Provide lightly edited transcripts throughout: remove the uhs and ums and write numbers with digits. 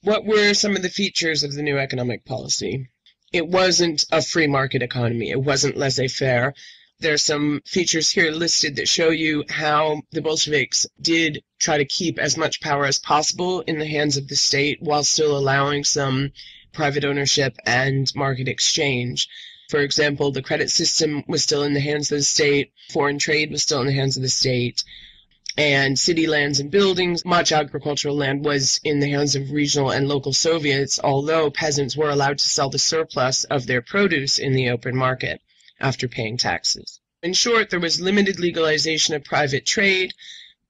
What were some of the features of the new economic policy? It wasn't a free market economy. It wasn't laissez-faire. There are some features here listed that show you how the Bolsheviks did try to keep as much power as possible in the hands of the state while still allowing some private ownership and market exchange. For example, the credit system was still in the hands of the state, foreign trade was still in the hands of the state, and city lands and buildings, much agricultural land was in the hands of regional and local Soviets, although peasants were allowed to sell the surplus of their produce in the open market after paying taxes. In short, there was limited legalization of private trade,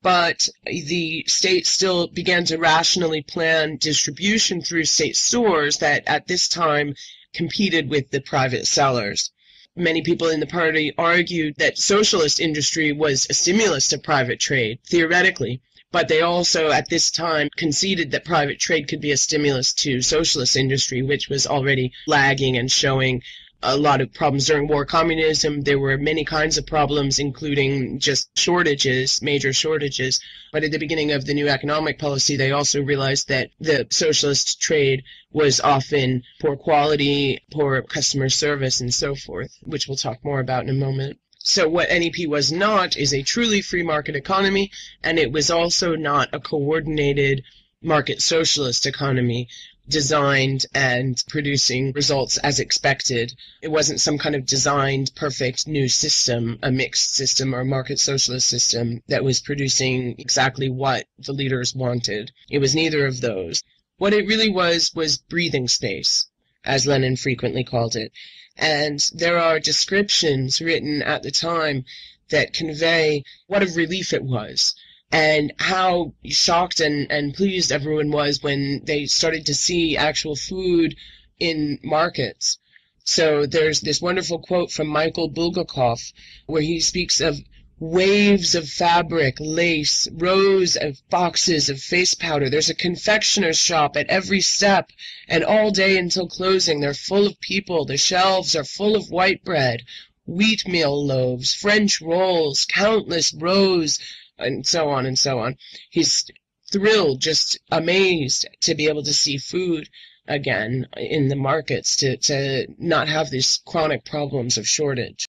but the state still began to rationally plan distribution through state stores that at this time competed with the private sellers. Many people in the party argued that socialist industry was a stimulus to private trade, theoretically, but they also at this time conceded that private trade could be a stimulus to socialist industry, which was already lagging and showing a lot of problems. During war communism, there were many kinds of problems, including just shortages, major shortages. But at the beginning of the new economic policy, they also realized that the socialist trade was often poor quality, poor customer service, and so forth, which we'll talk more about in a moment. So what NEP was not is a truly free market economy, and it was also not a coordinated market socialist economy designed and producing results as expected. It wasn't some kind of designed, perfect new system, a mixed system or a market socialist system that was producing exactly what the leaders wanted. It was neither of those. What it really was breathing space, as Lenin frequently called it. And there are descriptions written at the time that convey what a relief it was, and how shocked and pleased everyone was when they started to see actual food in markets. So there's this wonderful quote from Michael Bulgakov where he speaks of waves of fabric, lace, rows of boxes of face powder. There's a confectioner's shop at every step, and all day until closing they're full of people. The shelves are full of white bread, wheatmeal loaves, French rolls, countless rows, and so on and so on. He's thrilled, just amazed to be able to see food again in the markets, to not have these chronic problems of shortage.